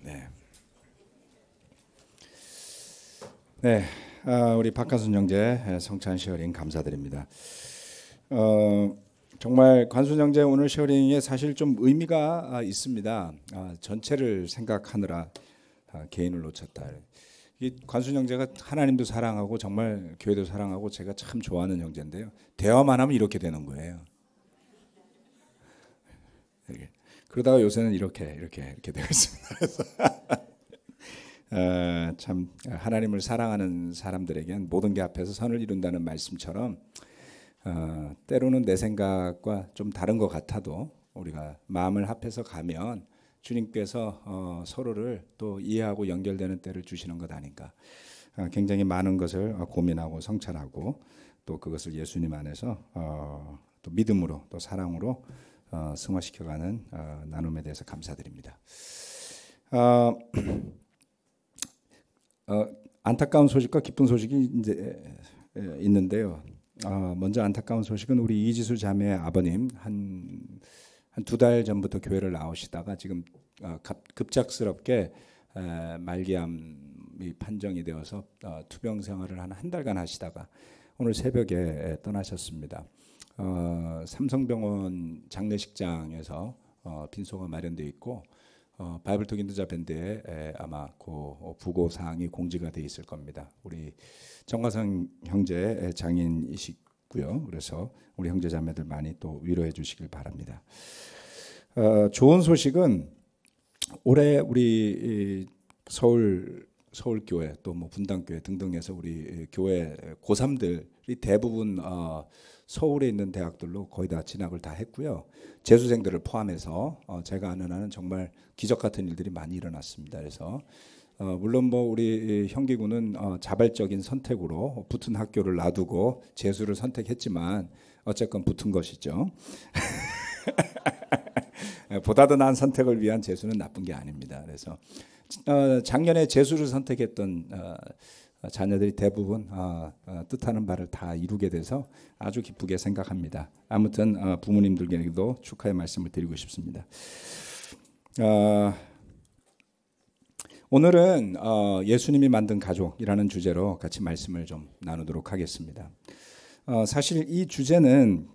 네. 네, 우리 박관순 형제, 성찬 쉐어링 감사드립니다. 정말 관순 형제 오늘 쉐어링에 사실 좀 의미가 있습니다. 전체를 생각하느라 개인을 놓쳤다. 이 관순 형제가 하나님도 사랑하고 정말 교회도 사랑하고 제가 참 좋아하는 형제인데요. 대화만 하면 이렇게 되는 거예요. 그러다가 요새는 이렇게 되고 있습니다. 그래서 참 하나님을 사랑하는 사람들에겐 모든 게 앞에서 선을 이룬다는 말씀처럼 때로는 내 생각과 좀 다른 것 같아도 우리가 마음을 합해서 가면 주님께서 서로를 또 이해하고 연결되는 때를 주시는 것 아닌가. 굉장히 많은 것을 고민하고 성찰하고 또 그것을 예수님 안에서 또 믿음으로 또 사랑으로 승화시켜가는 나눔에 대해서 감사드립니다. 안타까운 소식과 기쁜 소식이 이제 있는데요. 먼저 안타까운 소식은 우리 이지수 자매의 아버님 한 2달 전부터 교회를 나오시다가 지금 급작스럽게 말기암이 판정이 되어서 투병 생활을 한 달간 하시다가 오늘 새벽에 떠나셨습니다. 삼성병원 장례식장에서 빈소가 마련되어 있고 바이블 톡 인도자 밴드에 아마 그 부고 사항이 공지가 돼 있을 겁니다. 우리 정가성 형제 장인이시고요. 그래서 우리 형제 자매들 많이 또 위로해 주시길 바랍니다. 좋은 소식은 올해 우리 서울교회 또 뭐 분당교회 등등에서 우리 교회 고3들이 대부분 서울에 있는 대학들로 거의 다 진학을 다 했고요. 재수생들을 포함해서 제가 아는 한은 정말 기적 같은 일들이 많이 일어났습니다. 그래서 물론 뭐 우리 형기군은 자발적인 선택으로 붙은 학교를 놔두고 재수를 선택했지만 어쨌건 붙은 것이죠. 보다 더 나은 선택을 위한 재수는 나쁜 게 아닙니다. 그래서 작년에 재수를 선택했던 자녀들이 대부분 뜻하는 바를 다 이루게 돼서 아주 기쁘게 생각합니다. 아무튼 부모님들에게도 축하의 말씀을 드리고 싶습니다. 오늘은 예수님이 만든 가족이라는 주제로 같이 말씀을 좀 나누도록 하겠습니다. 사실 이 주제는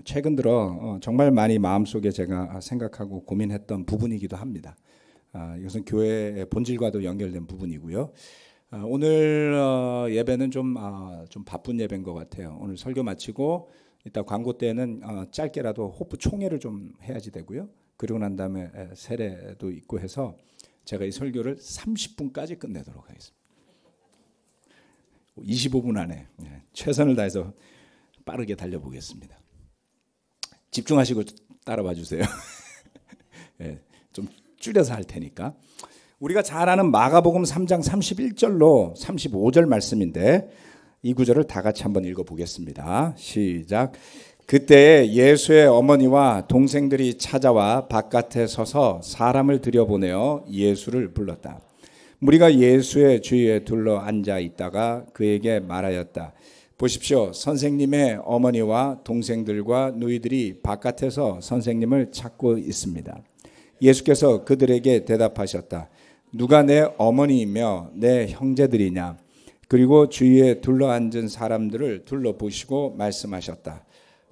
최근 들어 정말 많이 마음속에 제가 생각하고 고민했던 부분이기도 합니다. 이것은 교회의 본질과도 연결된 부분이고요. 오늘 예배는 좀 바쁜 예배인 것 같아요. 오늘 설교 마치고 이따 광고 때는 짧게라도 호프 총회를 좀 해야지 되고요. 그리고 난 다음에 세례도 있고 해서 제가 이 설교를 30분까지 끝내도록 하겠습니다. 25분 안에 최선을 다해서 빠르게 달려보겠습니다. 집중하시고 따라와 주세요. 좀 줄여서 할 테니까. 우리가 잘 아는 마가복음 3장 31절로 35절 말씀인데 이 구절을 다 같이 한번 읽어보겠습니다. 시작. 그때 예수의 어머니와 동생들이 찾아와 바깥에 서서 사람을 들여보내어 예수를 불렀다. 무리가 예수의 주위에 둘러 앉아 있다가 그에게 말하였다. 보십시오. 선생님의 어머니와 동생들과 누이들이 바깥에서 선생님을 찾고 있습니다. 예수께서 그들에게 대답하셨다. 누가 내 어머니이며 내 형제들이냐? 그리고 주위에 둘러앉은 사람들을 둘러보시고 말씀하셨다.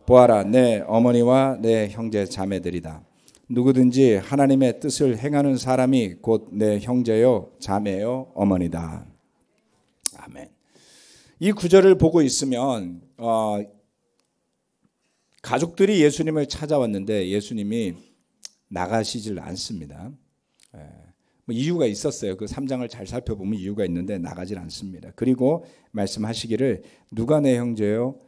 보아라, 내 어머니와 내 형제 자매들이다. 누구든지 하나님의 뜻을 행하는 사람이 곧 내 형제요, 자매요, 어머니다. 아멘. 이 구절을 보고 있으면 가족들이 예수님을 찾아왔는데 예수님이 나가시질 않습니다. 뭐 이유가 있었어요. 그 3장을 잘 살펴보면 이유가 있는데 나가질 않습니다. 그리고 말씀하시기를 누가 내 형제요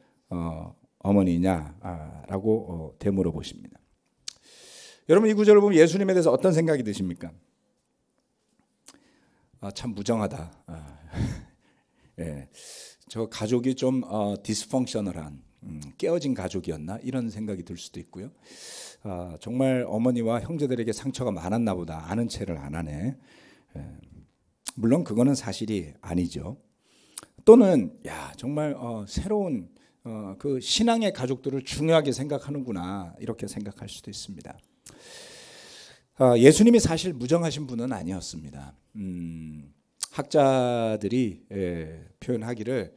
어머니냐라고 되물어 보십니다. 여러분 이 구절을 보면 예수님에 대해서 어떤 생각이 드십니까? 참 무정하다. 예, 저 가족이 좀 디스펑셔널한 깨어진 가족이었나 이런 생각이 들 수도 있고요. 정말 어머니와 형제들에게 상처가 많았나 보다. 아는 체를 안 하네. 물론 그거는 사실이 아니죠. 또는 야 정말 새로운 그 신앙의 가족들을 중요하게 생각하는구나 이렇게 생각할 수도 있습니다. 예수님이 사실 무정하신 분은 아니었습니다. 학자들이 표현하기를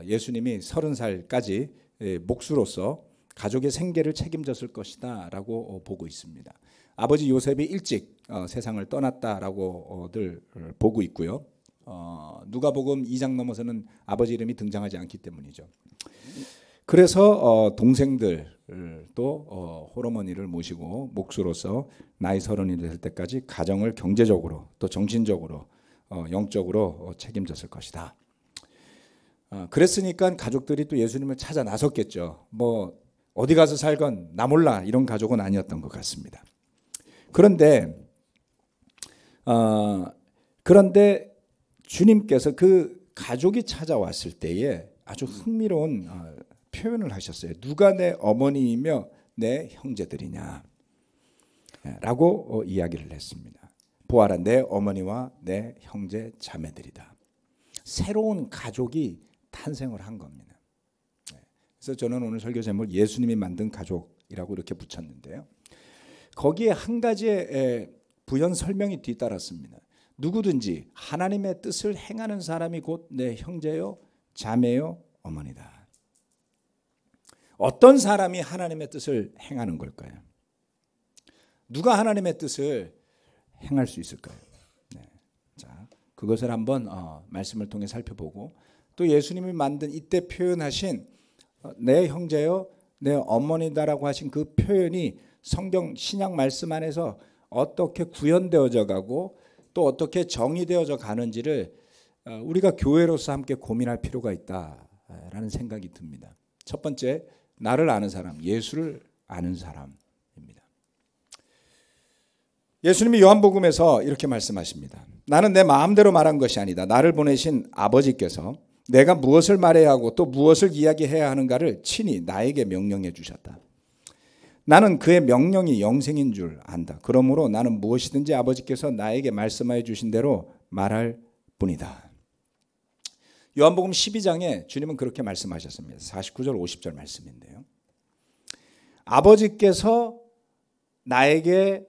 예수님이 30살까지 목수로서 가족의 생계를 책임졌을 것이다 라고 보고 있습니다. 아버지 요셉이 일찍 세상을 떠났다라고들 보고 있고요. 누가복음 2장 넘어서는 아버지 이름이 등장하지 않기 때문이죠. 그래서 동생들도 홀어머니를 모시고 목수로서 나이 30이 될 때까지 가정을 경제적으로 또 정신적으로 영적으로 책임졌을 것이다. 그랬으니까 가족들이 또 예수님을 찾아 나섰겠죠. 뭐 어디 가서 살건 나 몰라 이런 가족은 아니었던 것 같습니다. 그런데 주님께서 그 가족이 찾아왔을 때에 아주 흥미로운 표현을 하셨어요. 누가 내 어머니이며 내 형제들이냐 라고 이야기를 했습니다. 보아라, 내 어머니와 내 형제 자매들이다. 새로운 가족이 탄생을 한 겁니다. 그래서 저는 오늘 설교 제목을 예수님이 만든 가족이라고 이렇게 붙였는데요. 거기에 한 가지의 부연 설명이 뒤따랐습니다. 누구든지 하나님의 뜻을 행하는 사람이 곧 내 형제요, 자매요, 어머니다. 어떤 사람이 하나님의 뜻을 행하는 걸까요? 누가 하나님의 뜻을 행할 수 있을까요? 자, 그것을 한번 말씀을 통해 살펴보고 또 예수님이 만든 이때 표현하신 내 형제요, 내 어머니다라고 하신 그 표현이 성경 신약 말씀 안에서 어떻게 구현되어져 가고 또 어떻게 정의되어져 가는지를 우리가 교회로서 함께 고민할 필요가 있다라는 생각이 듭니다. 첫 번째, 나를 아는 사람, 예수를 아는 사람입니다. 예수님이 요한복음에서 이렇게 말씀하십니다. 나는 내 마음대로 말한 것이 아니다. 나를 보내신 아버지께서 내가 무엇을 말해야 하고 또 무엇을 이야기해야 하는가를 친히 나에게 명령해 주셨다. 나는 그의 명령이 영생인 줄 안다. 그러므로 나는 무엇이든지 아버지께서 나에게 말씀하여 주신 대로 말할 뿐이다. 요한복음 12장에 주님은 그렇게 말씀하셨습니다. 49절 50절 말씀인데요. 아버지께서 나에게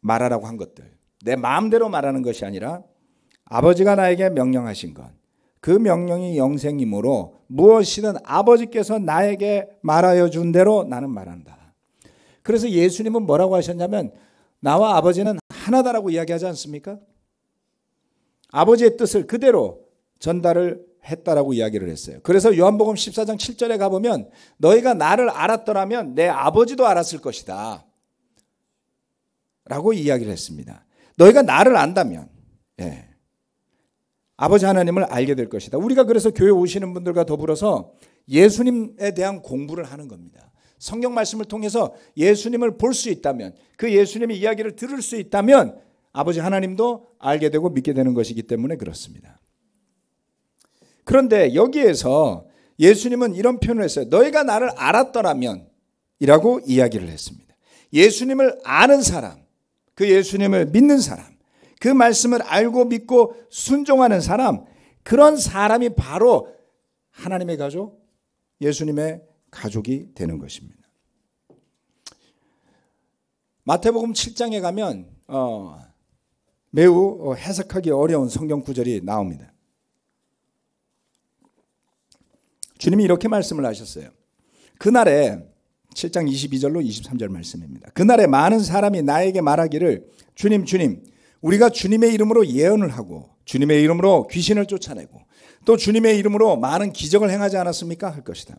말하라고 한 것들, 내 마음대로 말하는 것이 아니라 아버지가 나에게 명령하신 것, 그 명령이 영생이므로 무엇이든 아버지께서 나에게 말하여 준 대로 나는 말한다. 그래서 예수님은 뭐라고 하셨냐면 나와 아버지는 하나다라고 이야기하지 않습니까? 아버지의 뜻을 그대로 전달을 했다라고 이야기를 했어요. 그래서 요한복음 14장 7절에 가보면 너희가 나를 알았더라면 내 아버지도 알았을 것이다 라고 이야기를 했습니다. 너희가 나를 안다면 아버지 하나님을 알게 될 것이다. 우리가 그래서 교회 오시는 분들과 더불어서 예수님에 대한 공부를 하는 겁니다. 성경 말씀을 통해서 예수님을 볼 수 있다면, 그 예수님의 이야기를 들을 수 있다면 아버지 하나님도 알게 되고 믿게 되는 것이기 때문에 그렇습니다. 그런데 여기에서 예수님은 이런 표현을 했어요. 너희가 나를 알았더라면 이라고 이야기를 했습니다. 예수님을 아는 사람, 그 예수님을 믿는 사람, 그 말씀을 알고 믿고 순종하는 사람, 그런 사람이 바로 하나님의 가족, 예수님의 가족이 되는 것입니다. 마태복음 7장에 가면 매우 해석하기 어려운 성경 구절이 나옵니다. 주님이 이렇게 말씀을 하셨어요. 그날에 7장 22절로 23절 말씀입니다. 그날에 많은 사람이 나에게 말하기를 주님 주님 우리가 주님의 이름으로 예언을 하고 주님의 이름으로 귀신을 쫓아내고 또 주님의 이름으로 많은 기적을 행하지 않았습니까? 할 것이다.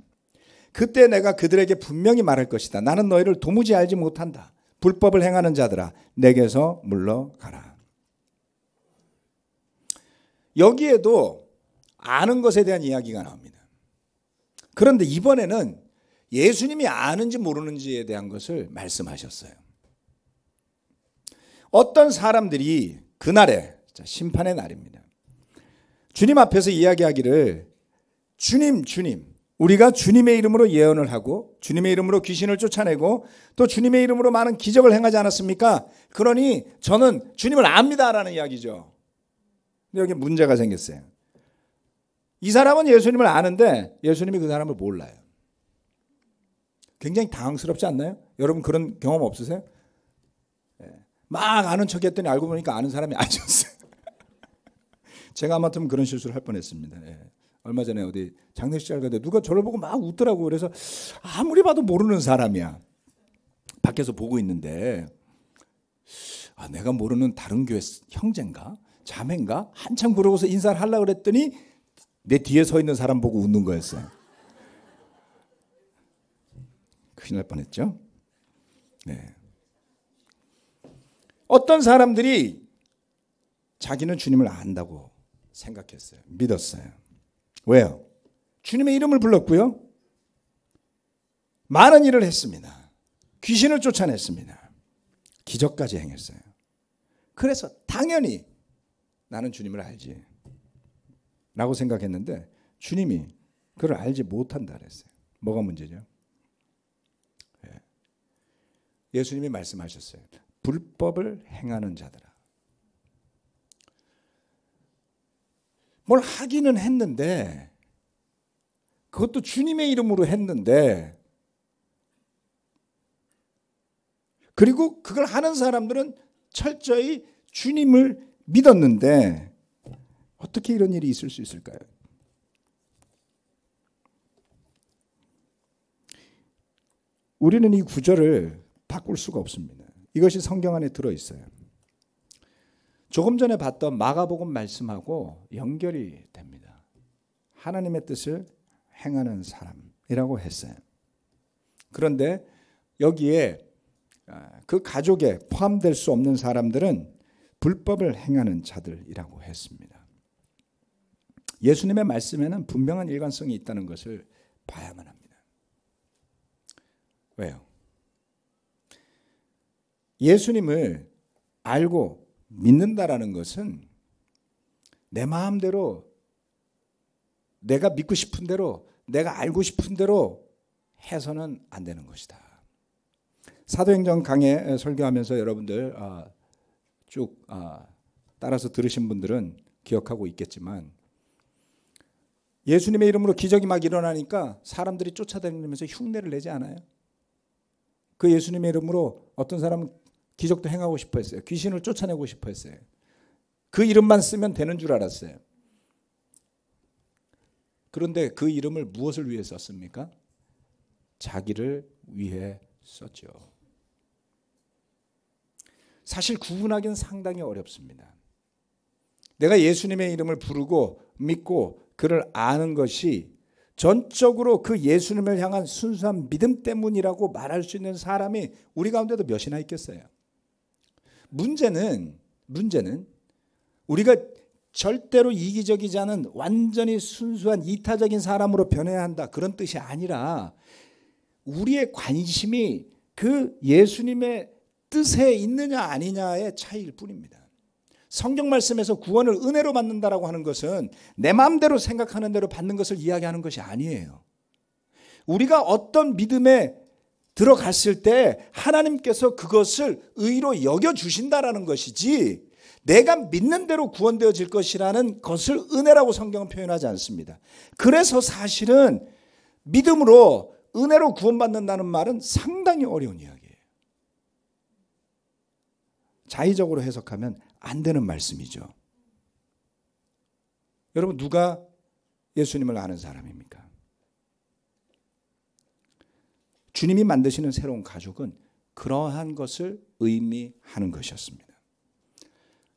그때 내가 그들에게 분명히 말할 것이다. 나는 너희를 도무지 알지 못한다. 불법을 행하는 자들아 내게서 물러가라. 여기에도 아는 것에 대한 이야기가 나옵니다. 그런데 이번에는 예수님이 아는지 모르는지에 대한 것을 말씀하셨어요. 어떤 사람들이 그날에 심판의 날입니다. 주님 앞에서 이야기하기를 주님 주님 우리가 주님의 이름으로 예언을 하고 주님의 이름으로 귀신을 쫓아내고 또 주님의 이름으로 많은 기적을 행하지 않았습니까? 그러니 저는 주님을 압니다라는 이야기죠. 근데 여기 문제가 생겼어요. 이 사람은 예수님을 아는데 예수님이 그 사람을 몰라요. 굉장히 당황스럽지 않나요? 여러분 그런 경험 없으세요? 막 아는 척 했더니 알고 보니까 아는 사람이 아니었어요. 제가 아마도 그런 실수를 할 뻔했습니다. 예. 얼마 전에 어디 장례식장 가는데 누가 저를 보고 막 웃더라고요. 그래서 아무리 봐도 모르는 사람이야. 밖에서 보고 있는데 내가 모르는 다른 교회 형제인가? 자매인가? 한참 그러고서 인사를 하려고 그랬더니 내 뒤에 서 있는 사람 보고 웃는 거였어요. 큰일 날 뻔했죠. 네. 어떤 사람들이 자기는 주님을 안다고 생각했어요. 믿었어요. 왜요? 주님의 이름을 불렀고요. 많은 일을 했습니다. 귀신을 쫓아냈습니다. 기적까지 행했어요. 그래서 당연히 나는 주님을 알지 라고 생각했는데 주님이 그걸 알지 못한다 그랬어요. 뭐가 문제죠? 예수님이 말씀하셨어요. 불법을 행하는 자들아. 뭘 하기는 했는데 그것도 주님의 이름으로 했는데 그리고 그걸 하는 사람들은 철저히 주님을 믿었는데 어떻게 이런 일이 있을 수 있을까요? 우리는 이 구절을 바꿀 수가 없습니다. 이것이 성경 안에 들어있어요. 조금 전에 봤던 마가복음 말씀하고 연결이 됩니다. 하나님의 뜻을 행하는 사람이라고 했어요. 그런데 여기에 그 가족에 포함될 수 없는 사람들은 불법을 행하는 자들이라고 했습니다. 예수님의 말씀에는 분명한 일관성이 있다는 것을 봐야만 합니다. 왜요? 예수님을 알고 믿는다라는 것은 내 마음대로 내가 믿고 싶은 대로 내가 알고 싶은 대로 해서는 안 되는 것이다. 사도행전 강해 설교하면서 여러분들 쭉 따라서 들으신 분들은 기억하고 있겠지만 예수님의 이름으로 기적이 막 일어나니까 사람들이 쫓아다니면서 흉내를 내지 않아요? 그 예수님의 이름으로 어떤 사람은 기적도 행하고 싶어 했어요. 귀신을 쫓아내고 싶어 했어요. 그 이름만 쓰면 되는 줄 알았어요. 그런데 그 이름을 무엇을 위해 썼습니까? 자기를 위해 썼죠. 사실 구분하기는 상당히 어렵습니다. 내가 예수님의 이름을 부르고 믿고 그를 아는 것이 전적으로 그 예수님을 향한 순수한 믿음 때문이라고 말할 수 있는 사람이 우리 가운데도 몇이나 있겠어요. 문제는 우리가 절대로 이기적이지 않은 완전히 순수한 이타적인 사람으로 변해야 한다 그런 뜻이 아니라 우리의 관심이 그 예수님의 뜻에 있느냐 아니냐의 차이일 뿐입니다. 성경 말씀에서 구원을 은혜로 받는다라고 하는 것은 내 마음대로 생각하는 대로 받는 것을 이야기하는 것이 아니에요. 우리가 어떤 믿음에 들어갔을 때 하나님께서 그것을 의로 여겨주신다라는 것이지 내가 믿는 대로 구원되어질 것이라는 것을 은혜라고 성경은 표현하지 않습니다. 그래서 사실은 믿음으로 은혜로 구원받는다는 말은 상당히 어려운 이야기예요. 자의적으로 해석하면 안 되는 말씀이죠. 여러분 누가 예수님을 아는 사람입니까? 주님이 만드시는 새로운 가족은 그러한 것을 의미하는 것이었습니다.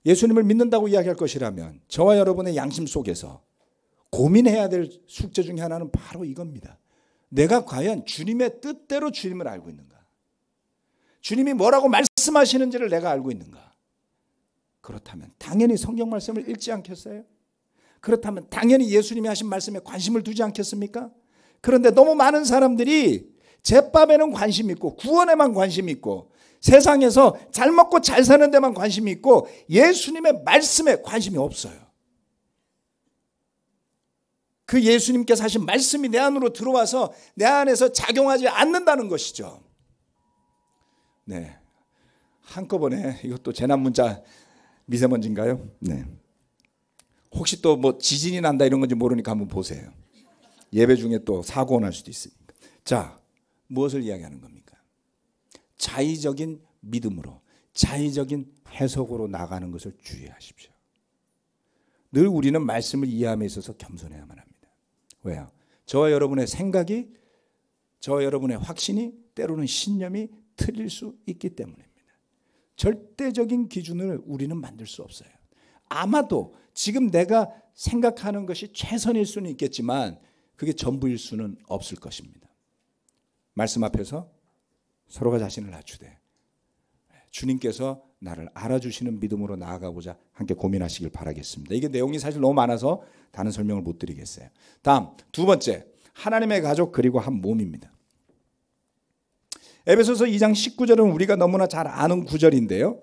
예수님을 믿는다고 이야기할 것이라면 저와 여러분의 양심 속에서 고민해야 될 숙제 중에 하나는 바로 이겁니다. 내가 과연 주님의 뜻대로 주님을 알고 있는가? 주님이 뭐라고 말씀하시는지를 내가 알고 있는가? 그렇다면 당연히 성경 말씀을 읽지 않겠어요? 그렇다면 당연히 예수님이 하신 말씀에 관심을 두지 않겠습니까? 그런데 너무 많은 사람들이 제밥에는 관심 있고 구원에만 관심 있고 세상에서 잘 먹고 잘 사는 데만 관심이 있고 예수님의 말씀에 관심이 없어요. 그 예수님께서 하신 말씀이 내 안으로 들어와서 내 안에서 작용하지 않는다는 것이죠. 네, 한꺼번에 이것도 재난 문자 미세먼지인가요? 네. 혹시 또 뭐 지진이 난다 이런 건지 모르니까 한번 보세요. 예배 중에 또 사고가 날 수도 있으니까. 자, 무엇을 이야기하는 겁니까? 자의적인 믿음으로 자의적인 해석으로 나가는 것을 주의하십시오. 늘 우리는 말씀을 이해함에 있어서 겸손해야만 합니다. 왜요? 저와 여러분의 생각이, 저와 여러분의 확신이, 때로는 신념이 틀릴 수 있기 때문입니다. 절대적인 기준을 우리는 만들 수 없어요. 아마도 지금 내가 생각하는 것이 최선일 수는 있겠지만 그게 전부일 수는 없을 것입니다. 말씀 앞에서 서로가 자신을 낮추되 주님께서 나를 알아주시는 믿음으로 나아가고자 함께 고민하시길 바라겠습니다. 이게 내용이 사실 너무 많아서 다른 설명을 못 드리겠어요. 다음 두 번째, 하나님의 가족 그리고 한 몸입니다. 에베소서 2장 19절은 우리가 너무나 잘 아는 구절인데요.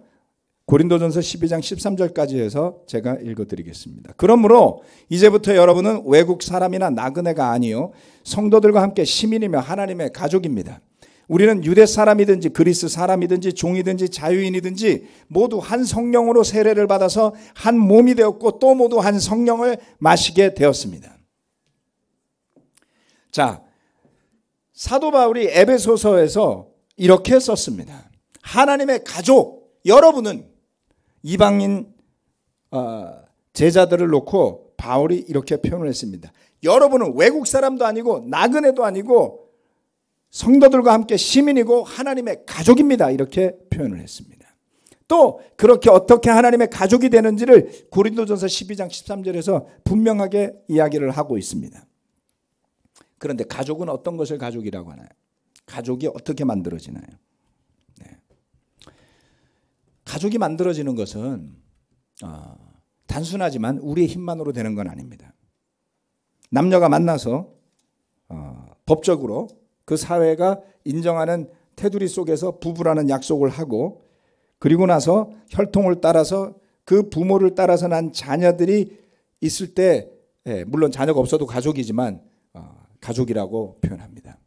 고린도전서 12장 13절까지 해서 제가 읽어드리겠습니다. 그러므로 이제부터 여러분은 외국 사람이나 나그네가 아니요 성도들과 함께 시민이며 하나님의 가족입니다. 우리는 유대 사람이든지 그리스 사람이든지 종이든지 자유인이든지 모두 한 성령으로 세례를 받아서 한 몸이 되었고 또 모두 한 성령을 마시게 되었습니다. 자, 사도 바울이 에베소서에서 이렇게 썼습니다. 하나님의 가족, 여러분은 이방인 제자들을 놓고 바울이 이렇게 표현을 했습니다. 여러분은 외국 사람도 아니고 나그네도 아니고 성도들과 함께 시민이고 하나님의 가족입니다. 이렇게 표현을 했습니다. 또 그렇게 어떻게 하나님의 가족이 되는지를 고린도전서 12장 13절에서 분명하게 이야기를 하고 있습니다. 그런데 가족은 어떤 것을 가족이라고 하나요? 가족이 어떻게 만들어지나요? 네. 가족이 만들어지는 것은 단순하지만 우리의 힘만으로 되는 건 아닙니다. 남녀가 만나서 법적으로 그 사회가 인정하는 테두리 속에서 부부라는 약속을 하고 그리고 나서 혈통을 따라서 그 부모를 따라서 난 자녀들이 있을 때 물론 자녀가 없어도 가족이지만 가족이라고 표현합니다.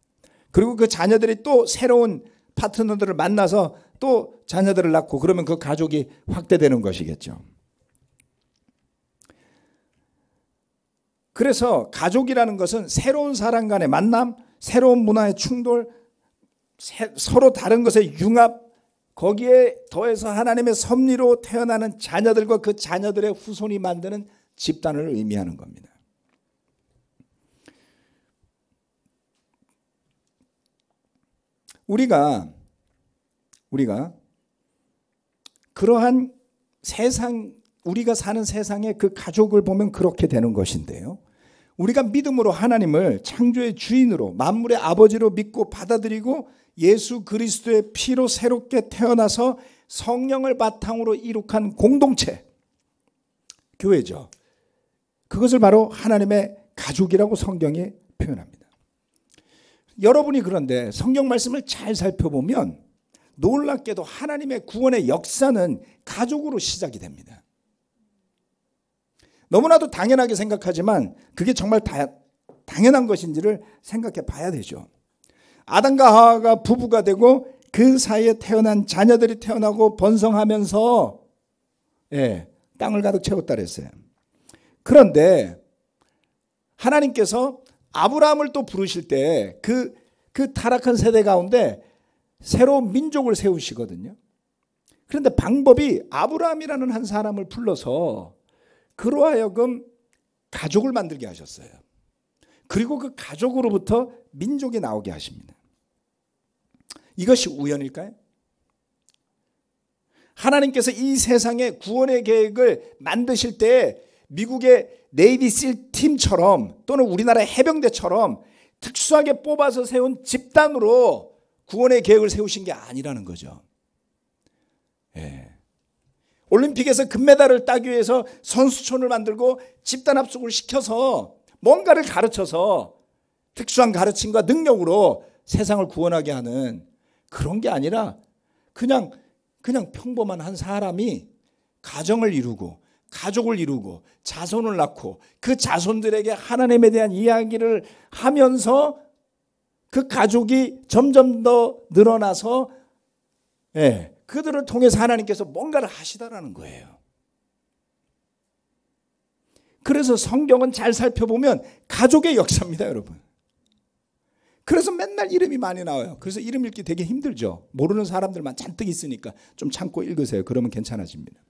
그리고 그 자녀들이 또 새로운 파트너들을 만나서 또 자녀들을 낳고 그러면 그 가족이 확대되는 것이겠죠. 그래서 가족이라는 것은 새로운 사람 간의 만남, 새로운 문화의 충돌, 서로 다른 것의 융합, 거기에 더해서 하나님의 섭리로 태어나는 자녀들과 그 자녀들의 후손이 만드는 집단을 의미하는 겁니다. 우리가 그러한 세상, 우리가 사는 세상의 그 가족을 보면 그렇게 되는 것인데요. 우리가 믿음으로 하나님을 창조의 주인으로 만물의 아버지로 믿고 받아들이고 예수 그리스도의 피로 새롭게 태어나서 성령을 바탕으로 이룩한 공동체, 교회죠. 그것을 바로 하나님의 가족이라고 성경이 표현합니다. 여러분이 그런데 성경 말씀을 잘 살펴보면 놀랍게도 하나님의 구원의 역사는 가족으로 시작이 됩니다. 너무나도 당연하게 생각하지만 그게 정말 당연한 것인지를 생각해 봐야 되죠. 아담과 하와가 부부가 되고 그 사이에 태어난 자녀들이 태어나고 번성하면서 땅을 가득 채웠다 그랬어요. 그런데 하나님께서 아브라함을 또 부르실 때 그 타락한 세대 가운데 새로운 민족을 세우시거든요. 그런데 방법이 아브라함이라는 한 사람을 불러서 그로 하여금 가족을 만들게 하셨어요. 그리고 그 가족으로부터 민족이 나오게 하십니다. 이것이 우연일까요? 하나님께서 이 세상의 구원의 계획을 만드실 때 미국의 네이비실 팀처럼 또는 우리나라의 해병대처럼 특수하게 뽑아서 세운 집단으로 구원의 계획을 세우신 게 아니라는 거죠. 올림픽에서 금메달을 따기 위해서 선수촌을 만들고 집단 합숙을 시켜서 뭔가를 가르쳐서 특수한 가르침과 능력으로 세상을 구원하게 하는 그런 게 아니라 그냥 평범한 한 사람이 가정을 이루고 가족을 이루고 자손을 낳고 그 자손들에게 하나님에 대한 이야기를 하면서 그 가족이 점점 더 늘어나서 그들을 통해서 하나님께서 뭔가를 하시다라는 거예요. 그래서 성경은 잘 살펴보면 가족의 역사입니다, 여러분. 그래서 맨날 이름이 많이 나와요. 그래서 이름 읽기 되게 힘들죠. 모르는 사람들만 잔뜩 있으니까 좀 참고 읽으세요. 그러면 괜찮아집니다.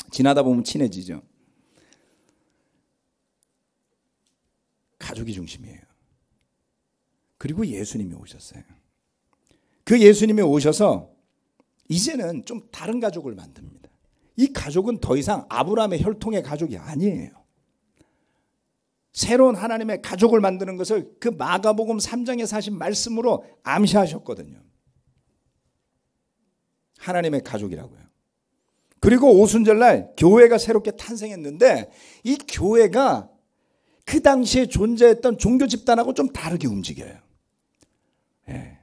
지나다 보면 친해지죠. 가족이 중심이에요. 그리고 예수님이 오셨어요. 그 예수님이 오셔서 이제는 좀 다른 가족을 만듭니다. 이 가족은 더 이상 아브라함의 혈통의 가족이 아니에요. 새로운 하나님의 가족을 만드는 것을 그 마가복음 3장에 사신 말씀으로 암시하셨거든요. 하나님의 가족이라고요. 그리고 오순절날 교회가 새롭게 탄생했는데 이 교회가 그 당시에 존재했던 종교 집단하고 좀 다르게 움직여요. 예.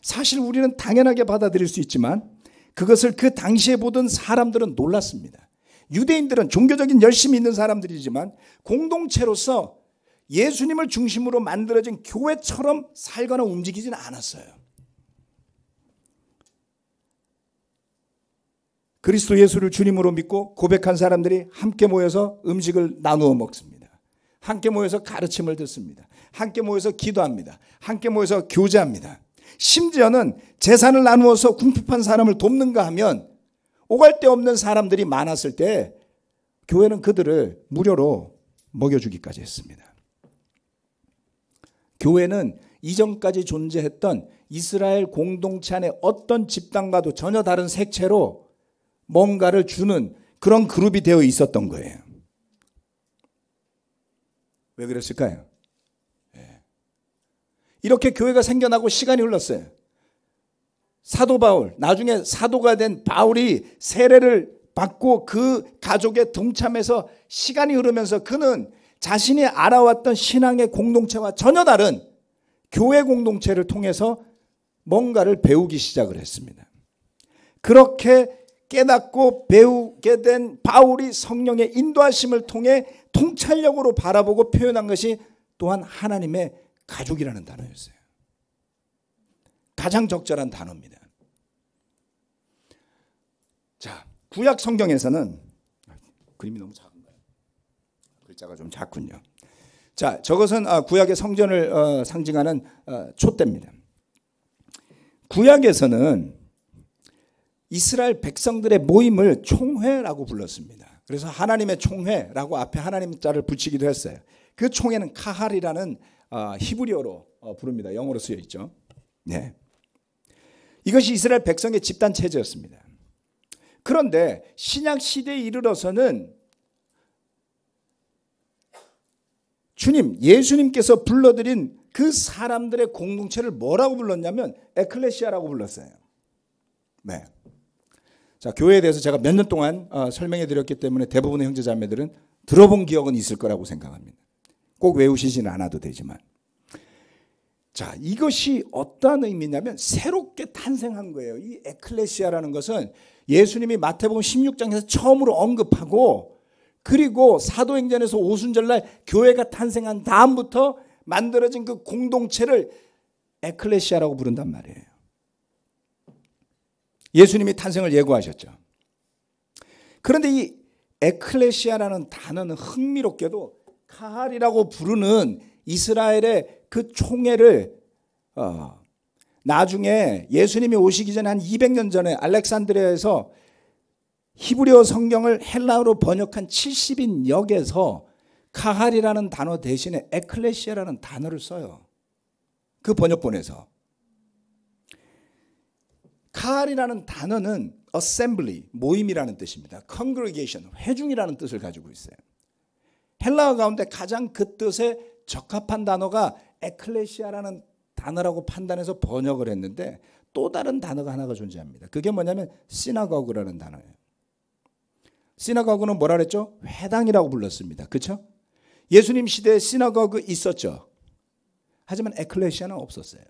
사실 우리는 당연하게 받아들일 수 있지만 그것을 그 당시에 보던 사람들은 놀랐습니다. 유대인들은 종교적인 열심이 있는 사람들이지만 공동체로서 예수님을 중심으로 만들어진 교회처럼 살거나 움직이지는 않았어요. 그리스도 예수를 주님으로 믿고 고백한 사람들이 함께 모여서 음식을 나누어 먹습니다. 함께 모여서 가르침을 듣습니다. 함께 모여서 기도합니다. 함께 모여서 교제합니다. 심지어는 재산을 나누어서 궁핍한 사람을 돕는가 하면 오갈 데 없는 사람들이 많았을 때 교회는 그들을 무료로 먹여주기까지 했습니다. 교회는 이전까지 존재했던 이스라엘 공동체 안에 어떤 집단과도 전혀 다른 색채로 뭔가를 주는 그런 그룹이 되어 있었던 거예요. 왜 그랬을까요? 이렇게 교회가 생겨나고 시간이 흘렀어요. 사도 바울, 나중에 사도가 된 바울이 세례를 받고 그 가족에 동참해서 시간이 흐르면서 그는 자신이 알아왔던 신앙의 공동체와 전혀 다른 교회 공동체를 통해서 뭔가를 배우기 시작을 했습니다. 그렇게 깨닫고 배우게 된 바울이 성령의 인도하심을 통해 통찰력으로 바라보고 표현한 것이 또한 하나님의 가족이라는 단어였어요. 가장 적절한 단어입니다. 자, 구약 성경에서는 그림이 너무 작은가요? 글자가 좀 작군요. 자, 저것은 구약의 성전을 상징하는 촛대입니다. 구약에서는 이스라엘 백성들의 모임을 총회라고 불렀습니다. 그래서 하나님의 총회라고 앞에 하나님 자를 붙이기도 했어요. 그 총회는 카할이라는 히브리어로 부릅니다. 영어로 쓰여 있죠. 네. 이것이 이스라엘 백성의 집단 체제였습니다. 그런데 신약 시대에 이르러서는 주님, 예수님께서 불러들인 그 사람들의 공동체를 뭐라고 불렀냐면 에클레시아라고 불렀어요. 네. 자, 교회에 대해서 제가 몇 년 동안 설명해 드렸기 때문에 대부분의 형제자매들은 들어본 기억은 있을 거라고 생각합니다. 꼭 외우시지는 않아도 되지만. 자, 이것이 어떤 의미냐면 새롭게 탄생한 거예요. 이 에클레시아라는 것은 예수님이 마태복음 16장에서 처음으로 언급하고 그리고 사도행전에서 오순절날 교회가 탄생한 다음부터 만들어진 그 공동체를 에클레시아라고 부른단 말이에요. 예수님이 탄생을 예고하셨죠. 그런데 이 에클레시아라는 단어는 흥미롭게도 카할이라고 부르는 이스라엘의 그 총회를 나중에 예수님이 오시기 전에 한 200년 전에 알렉산드리아에서 히브리어 성경을 헬라어로 번역한 70인 역에서 카할이라는 단어 대신에 에클레시아라는 단어를 써요. 그 번역본에서. 카할이라는 단어는 assembly, 모임이라는 뜻입니다. congregation, 회중이라는 뜻을 가지고 있어요. 헬라어 가운데 가장 그 뜻에 적합한 단어가 에클레시아라는 단어라고 판단해서 번역을 했는데 또 다른 단어가 하나가 존재합니다. 그게 뭐냐면 시나고그라는 단어예요. 시나고그는 뭐라 그랬죠? 회당이라고 불렀습니다. 그렇죠? 예수님 시대에 시나고그 있었죠. 하지만 에클레시아는 없었어요.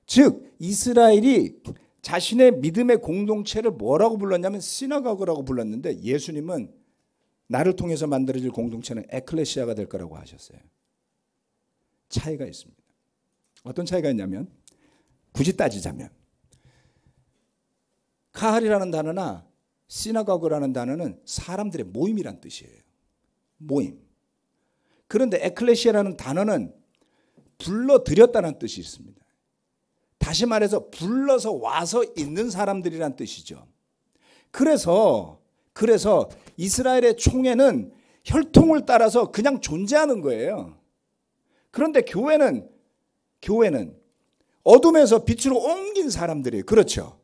즉 이스라엘이 자신의 믿음의 공동체를 뭐라고 불렀냐면 시나고그라고 불렀는데 예수님은 나를 통해서 만들어질 공동체는 에클레시아가 될 거라고 하셨어요. 차이가 있습니다. 어떤 차이가 있냐면 굳이 따지자면 카할이라는 단어나 시나고그라는 단어는 사람들의 모임이란 뜻이에요. 모임. 그런데 에클레시아라는 단어는 불러들였다는 뜻이 있습니다. 다시 말해서 불러서 와서 있는 사람들이란 뜻이죠. 그래서 이스라엘의 총회는 혈통을 따라서 그냥 존재하는 거예요. 그런데 교회는 어둠에서 빛으로 옮긴 사람들이에요. 그렇죠.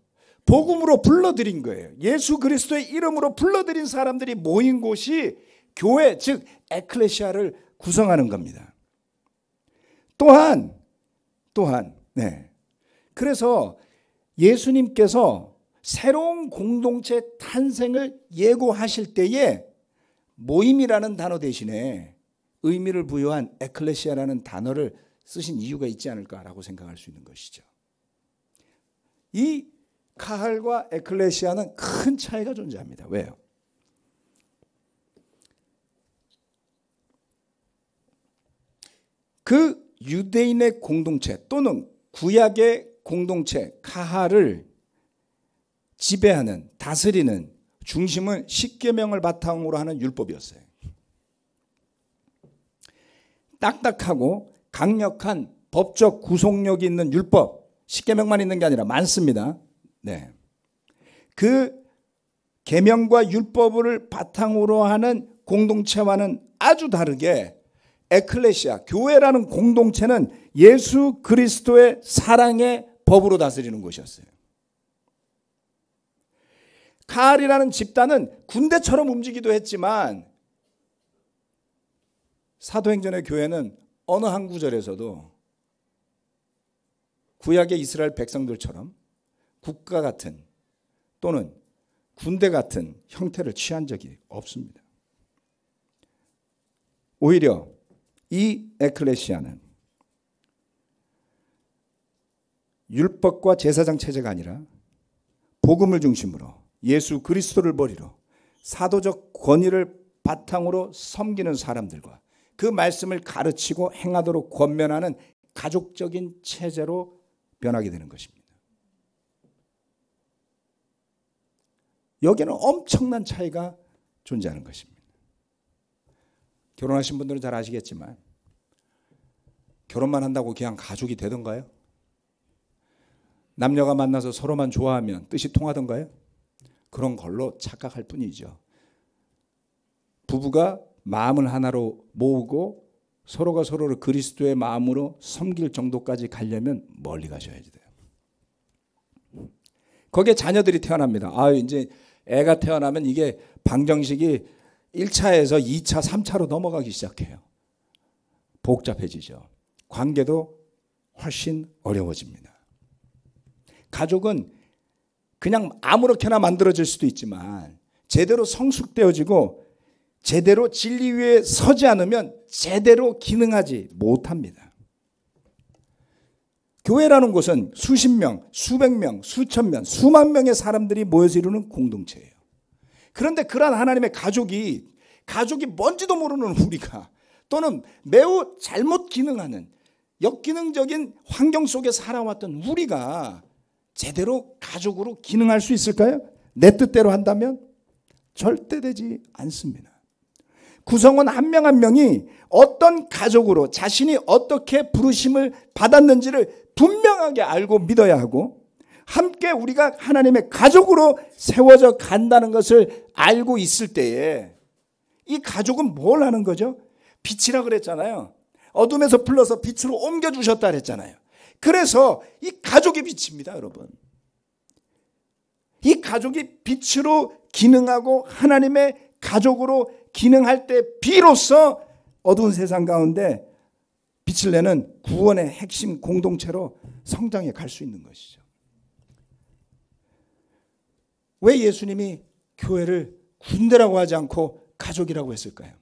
복음으로 불러들인 거예요. 예수 그리스도의 이름으로 불러들인 사람들이 모인 곳이 교회, 즉 에클레시아를 구성하는 겁니다. 또한 그래서 예수님께서 새로운 공동체 탄생을 예고하실 때에 모임이라는 단어 대신에 의미를 부여한 에클레시아라는 단어를 쓰신 이유가 있지 않을까라고 생각할 수 있는 것이죠. 이 카할과 에클레시아는 큰 차이가 존재합니다. 왜요? 그 유대인의 공동체 또는 구약의 공동체 카할을 지배하는, 다스리는 중심은 십계명을 바탕으로 하는 율법이었어요. 딱딱하고 강력한 법적 구속력이 있는 율법, 십계명만 있는 게 아니라 많습니다. 네. 그 계명과 율법을 바탕으로 하는 공동체와는 아주 다르게 에클레시아, 교회라는 공동체는 예수 그리스도의 사랑의 법으로 다스리는 것이었어요. 카할이라는 집단은 군대처럼 움직이기도 했지만 사도행전의 교회는 어느 한 구절에서도 구약의 이스라엘 백성들처럼 국가 같은 또는 군대 같은 형태를 취한 적이 없습니다. 오히려 이 에클레시아는 율법과 제사장 체제가 아니라 복음을 중심으로 예수 그리스도를 머리로 사도적 권위를 바탕으로 섬기는 사람들과 그 말씀을 가르치고 행하도록 권면하는 가족적인 체제로 변하게 되는 것입니다. 여기에는 엄청난 차이가 존재하는 것입니다. 결혼하신 분들은 잘 아시겠지만 결혼만 한다고 그냥 가족이 되던가요? 남녀가 만나서 서로만 좋아하면 뜻이 통하던가요? 그런 걸로 착각할 뿐이죠. 부부가 마음을 하나로 모으고 서로가 서로를 그리스도의 마음으로 섬길 정도까지 가려면 멀리 가셔야 돼요. 거기에 자녀들이 태어납니다. 이제 애가 태어나면 이게 방정식이 1차에서 2차, 3차로 넘어가기 시작해요. 복잡해지죠. 관계도 훨씬 어려워집니다. 가족은 그냥 아무렇게나 만들어질 수도 있지만 제대로 성숙되어지고 제대로 진리 위에 서지 않으면 제대로 기능하지 못합니다. 교회라는 곳은 수십 명, 수백 명, 수천 명, 수만 명의 사람들이 모여서 이루는 공동체예요. 그런데 그러한 하나님의 가족이 뭔지도 모르는 우리가 또는 매우 잘못 기능하는 역기능적인 환경 속에 살아왔던 우리가 제대로 가족으로 기능할 수 있을까요? 내 뜻대로 한다면 절대 되지 않습니다. 구성원 한 명 한 명이 어떤 가족으로 자신이 어떻게 부르심을 받았는지를 분명하게 알고 믿어야 하고 함께 우리가 하나님의 가족으로 세워져 간다는 것을 알고 있을 때에 이 가족은 뭘 하는 거죠? 빛이라 그랬잖아요. 어둠에서 불러서 빛으로 옮겨주셨다 그랬잖아요. 그래서 이 가족이 빛입니다, 여러분. 이 가족이 빛으로 기능하고 하나님의 가족으로 기능할 때 비로소 어두운 세상 가운데 빛을 내는 구원의 핵심 공동체로 성장해 갈 수 있는 것이죠. 왜 예수님이 교회를 군대라고 하지 않고 가족이라고 했을까요?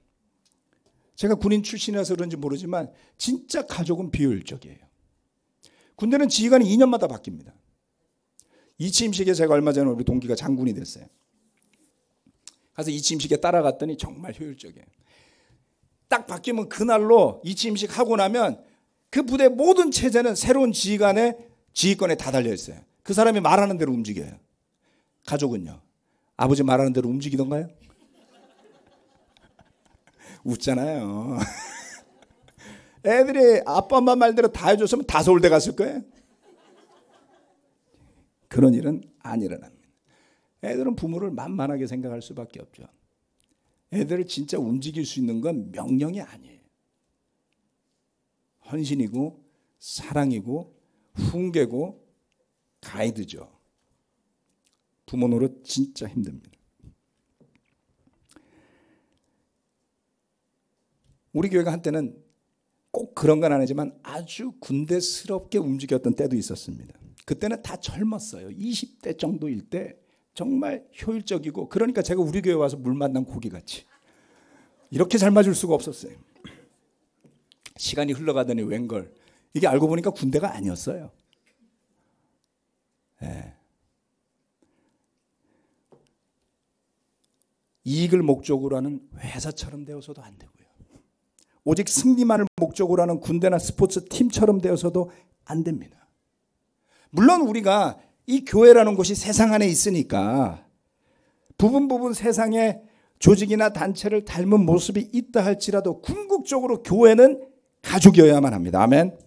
제가 군인 출신이라서 그런지 모르지만 진짜 가족은 비효율적이에요. 군대는 지휘관이 2년마다 바뀝니다. 이치임식에 제가 얼마 전에 우리 동기가 장군이 됐어요. 가서 이치임식에 따라갔더니 정말 효율적이에요. 딱 바뀌면 그날로 이치임식 하고 나면 그 부대 모든 체제는 새로운 지휘관의 지휘권에 다 달려있어요. 그 사람이 말하는 대로 움직여요. 가족은요? 아버지 말하는 대로 움직이던가요? 웃잖아요. 애들이 아빠 엄마 말대로 다 해줬으면 다 서울대 갔을 거예요. 그런 일은 안 일어납니다. 애들은 부모를 만만하게 생각할 수밖에 없죠. 애들을 진짜 움직일 수 있는 건 명령이 아니에요. 헌신이고 사랑이고 훈계고 가이드죠. 부모 노릇 진짜 힘듭니다. 우리 교회가 한때는 꼭 그런 건 아니지만 아주 군대스럽게 움직였던 때도 있었습니다. 그때는 다 젊었어요. 20대 정도일 때 정말 효율적이고, 그러니까 제가 우리 교회 와서 물 만난 고기같이 이렇게 잘 맞을 수가 없었어요. 시간이 흘러가더니 웬걸, 이게 알고 보니까 군대가 아니었어요. 네. 이익을 목적으로 하는 회사처럼 되어서도 안 되고요. 오직 승리만을 목적으로 하는 군대나 스포츠 팀처럼 되어서도 안 됩니다. 물론 우리가 이 교회라는 곳이 세상 안에 있으니까 부분 세상의 조직이나 단체를 닮은 모습이 있다 할지라도 궁극적으로 교회는 가족이어야만 합니다. 아멘.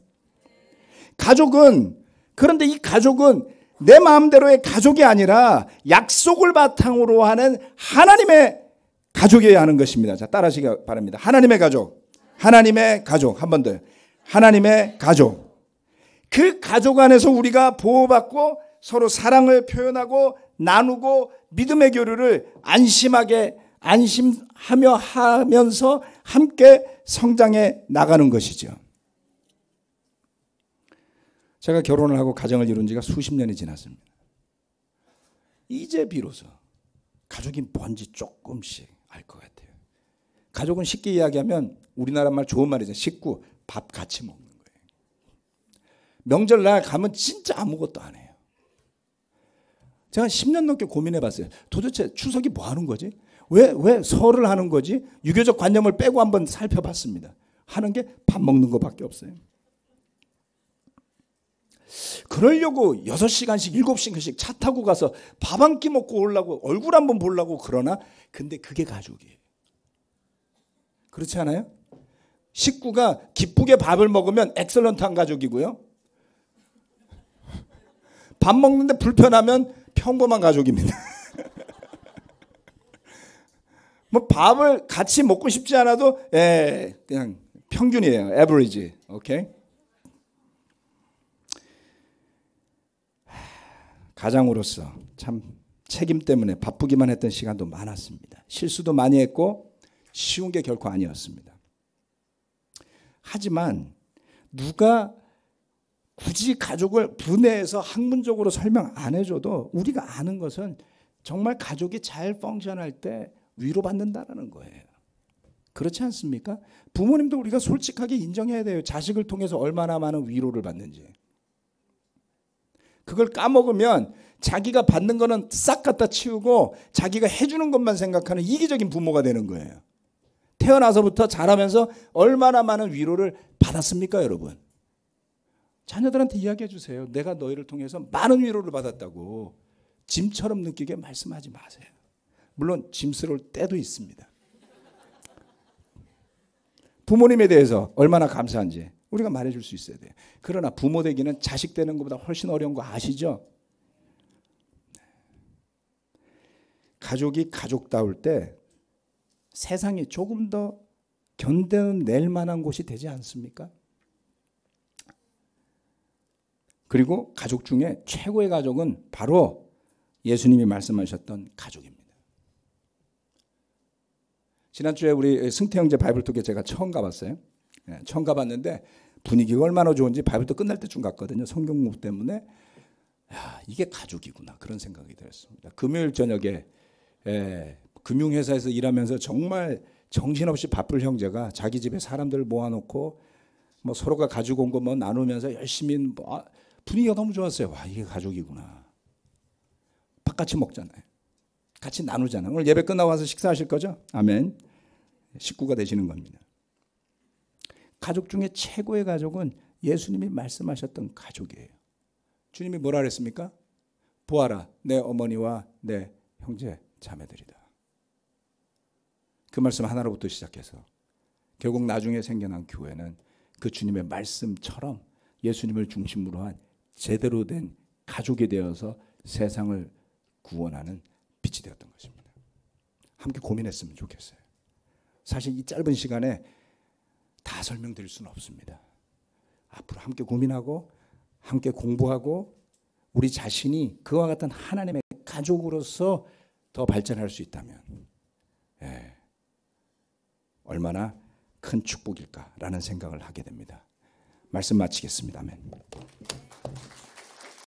가족은, 그런데 이 가족은 내 마음대로의 가족이 아니라 약속을 바탕으로 하는 하나님의 가족이어야 하는 것입니다. 자, 따라하시기 바랍니다. 하나님의 가족. 하나님의 가족. 한 번 더. 하나님의 가족. 그 가족 안에서 우리가 보호받고 서로 사랑을 표현하고 나누고 믿음의 교류를 안심하며 하면서 함께 성장해 나가는 것이죠. 제가 결혼을 하고 가정을 이룬 지가 수십 년이 지났습니다. 이제 비로소 가족이 뭔지 조금씩 알 것 같아요. 가족은 쉽게 이야기하면 우리나라 말 좋은 말이죠. 식구, 밥 같이 먹는 거예요. 명절날 가면 진짜 아무것도 안 해요. 제가 10년 넘게 고민해 봤어요. 도대체 추석이 뭐 하는 거지? 왜 설을 하는 거지? 유교적 관념을 빼고 한번 살펴봤습니다. 하는 게 밥 먹는 것밖에 없어요. 그러려고 6시간씩 7시간씩 차 타고 가서 밥 한 끼 먹고 오려고, 얼굴 한번 보려고 그러나? 근데 그게 가족이에요. 그렇지 않아요? 식구가 기쁘게 밥을 먹으면 엑설런트한 가족이고요. 밥 먹는데 불편하면 평범한 가족입니다. 뭐 밥을 같이 먹고 싶지 않아도 그냥 평균이에요. 에버리지. 오케이? 가장으로서 참 책임 때문에 바쁘기만 했던 시간도 많았습니다. 실수도 많이 했고 쉬운 게 결코 아니었습니다. 하지만 누가 굳이 가족을 분해해서 학문적으로 설명 안 해줘도 우리가 아는 것은 정말 가족이 잘 펑션할 때 위로받는다는 거예요. 그렇지 않습니까? 부모님도 우리가 솔직하게 인정해야 돼요. 자식을 통해서 얼마나 많은 위로를 받는지. 그걸 까먹으면 자기가 받는 거는 싹 갖다 치우고 자기가 해주는 것만 생각하는 이기적인 부모가 되는 거예요. 태어나서부터 자라면서 얼마나 많은 위로를 받았습니까, 여러분? 자녀들한테 이야기해 주세요. 내가 너희를 통해서 많은 위로를 받았다고. 짐처럼 느끼게 말씀하지 마세요. 물론 짐스러울 때도 있습니다. 부모님에 대해서 얼마나 감사한지 우리가 말해줄 수 있어야 돼요. 그러나 부모 되기는 자식 되는 것보다 훨씬 어려운 거 아시죠? 가족이 가족다울 때 세상이 조금 더 견뎌낼 만한 곳이 되지 않습니까? 그리고 가족 중에 최고의 가족은 바로 예수님이 말씀하셨던 가족입니다. 지난주에 우리 승태 형제 바이블톡에 제가 처음 가봤어요. 처음 가봤는데 분위기가 얼마나 좋은지 바이블톡 끝날 때쯤 갔거든요. 성경 공부 때문에. 야, 이게 가족이구나 그런 생각이 들었습니다. 금요일 저녁에 금융회사에서 일하면서 정말 정신없이 바쁠 형제가 자기 집에 사람들 모아놓고 뭐 서로가 가지고 온 거 뭐 나누면서 열심히 분위기가 너무 좋았어요. 와, 이게 가족이구나. 밥 같이 먹잖아요. 같이 나누잖아요. 오늘 예배 끝나고 와서 식사하실 거죠? 아멘. 식구가 되시는 겁니다. 가족 중에 최고의 가족은 예수님이 말씀하셨던 가족이에요. 주님이 뭐라 그랬습니까? 보아라, 내 어머니와 내 형제 자매들이다. 그 말씀 하나로부터 시작해서 결국 나중에 생겨난 교회는 그 주님의 말씀처럼 예수님을 중심으로 한 제대로 된 가족이 되어서 세상을 구원하는 빛이 되었던 것입니다. 함께 고민했으면 좋겠어요. 사실 이 짧은 시간에 다 설명드릴 수는 없습니다. 앞으로 함께 고민하고 함께 공부하고 우리 자신이 그와 같은 하나님의 가족으로서 더 발전할 수 있다면 얼마나 큰 축복일까라는 생각을 하게 됩니다. 말씀 마치겠습니다. 아멘.